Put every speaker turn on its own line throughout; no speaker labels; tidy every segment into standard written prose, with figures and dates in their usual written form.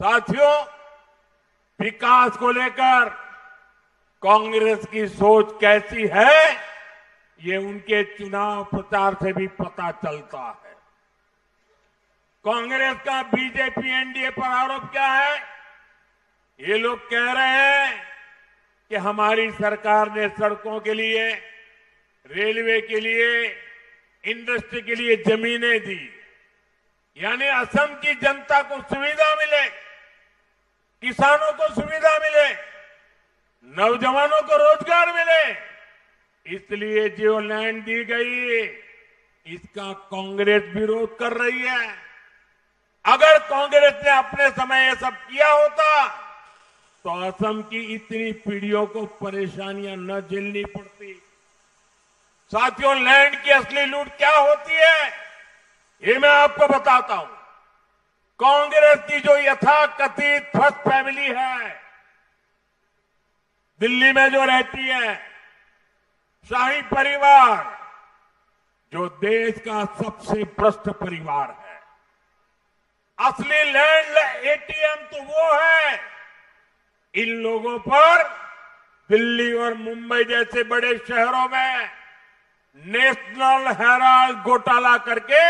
साथियों, विकास को लेकर कांग्रेस की सोच कैसी है, ये उनके चुनाव प्रचार से भी पता चलता है। कांग्रेस का बीजेपी एनडीए पर आरोप क्या है? ये लोग कह रहे हैं कि हमारी सरकार ने सड़कों के लिए, रेलवे के लिए, इंडस्ट्री के लिए जमीनें दी, यानी असम की जनता को सुविधा मिले, किसानों को सुविधा मिले, नौजवानों को रोजगार मिले, इसलिए जो लैंड दी गई इसका कांग्रेस विरोध कर रही है। अगर कांग्रेस ने अपने समय ये सब किया होता तो असम की इतनी पीढ़ियों को परेशानियां न झेलनी पड़ती। साथियों, लैंड की असली लूट क्या होती है ये मैं आपको बताता हूं। कांग्रेस की जो यथाकथित फर्स्ट फैमिली है, दिल्ली में जो रहती है, शाही परिवार, जो देश का सबसे भ्रष्ट परिवार है, असली लैंड एटीएम तो वो है। इन लोगों पर दिल्ली और मुंबई जैसे बड़े शहरों में नेशनल हेराल्ड घोटाला करके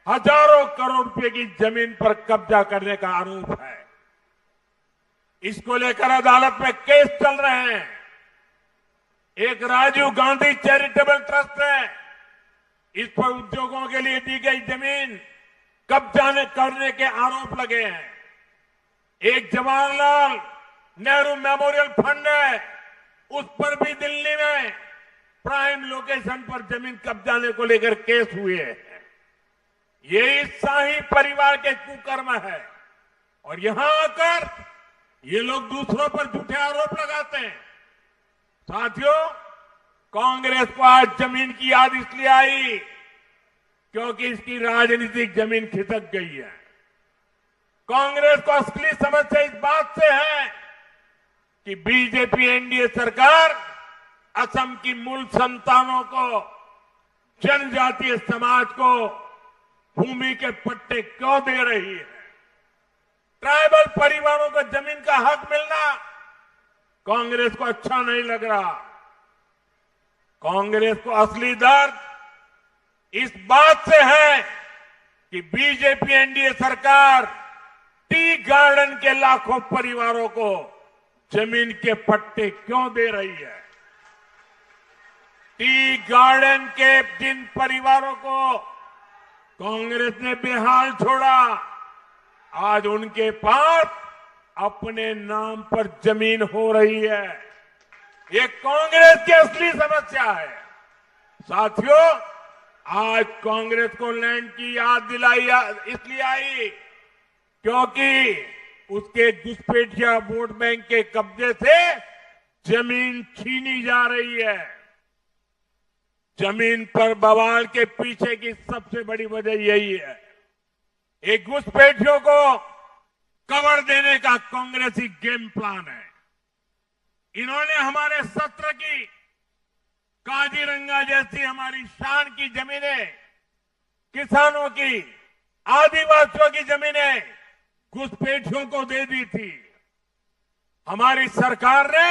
हजारों करोड़ रुपए की जमीन पर कब्जा करने का आरोप है। इसको लेकर अदालत में केस चल रहे हैं। एक राजीव गांधी चैरिटेबल ट्रस्ट है, इस पर उद्योगों के लिए दी गई जमीन कब्जा करने के आरोप लगे हैं। एक जवाहरलाल नेहरू मेमोरियल फंड है, उस पर भी दिल्ली में प्राइम लोकेशन पर जमीन कब्जाने को लेकर केस हुए हैं। ये इस शाही परिवार के कुकर्म है और यहां आकर ये लोग दूसरों पर झूठे आरोप लगाते हैं। साथियों, कांग्रेस को आज जमीन की याद इसलिए आई क्योंकि इसकी राजनीतिक जमीन खिसक गई है। कांग्रेस को असली समस्या इस बात से है कि बीजेपी एनडीए सरकार असम की मूल संतानों को, जनजातीय समाज को भूमि के पट्टे क्यों दे रही है। ट्राइबल परिवारों को जमीन का हक मिलना कांग्रेस को अच्छा नहीं लग रहा। कांग्रेस को असली दर्द इस बात से है कि बीजेपी एनडीए सरकार टी गार्डन के लाखों परिवारों को जमीन के पट्टे क्यों दे रही है। टी गार्डन के जिन परिवारों को कांग्रेस ने बेहाल छोड़ा, आज उनके पास अपने नाम पर जमीन हो रही है। ये कांग्रेस की असली समस्या है। साथियों, आज कांग्रेस को लैंड की याद दिलाई इसलिए आई क्योंकि उसके घुसपैठिया वोट बैंक के कब्जे से जमीन छीनी जा रही है। जमीन पर बवाल के पीछे की सबसे बड़ी वजह यही है। एक घुसपैठियों को कवर देने का कांग्रेसी गेम प्लान है। इन्होंने हमारे सत्र की, काजीरंगा जैसी हमारी शान की जमीनें, किसानों की, आदिवासियों की जमीनें घुसपैठियों को दे दी थी। हमारी सरकार ने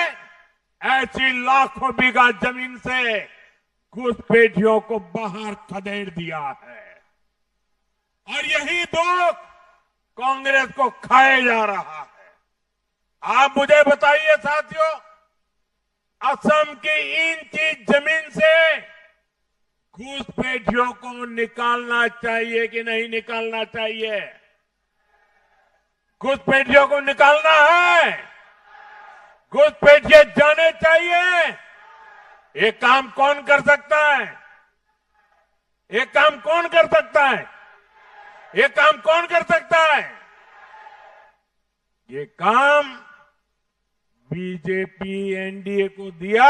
ऐसी लाखों बीघा जमीन से घुसपैठियों को बाहर खदेड़ दिया है और यही दुख कांग्रेस को खाया जा रहा है। आप मुझे बताइए साथियों, असम की इंची जमीन से घुसपैठियों को निकालना चाहिए कि नहीं निकालना चाहिए? घुसपैठियों को निकालना है, घुसपैठिए जाने चाहिए। ये काम कौन कर सकता है? ये काम कौन कर सकता है? ये काम कौन कर सकता है? ये काम बीजेपी एनडीए को दिया,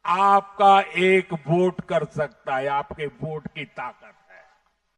आपका एक वोट कर सकता है, आपके वोट की ताकत।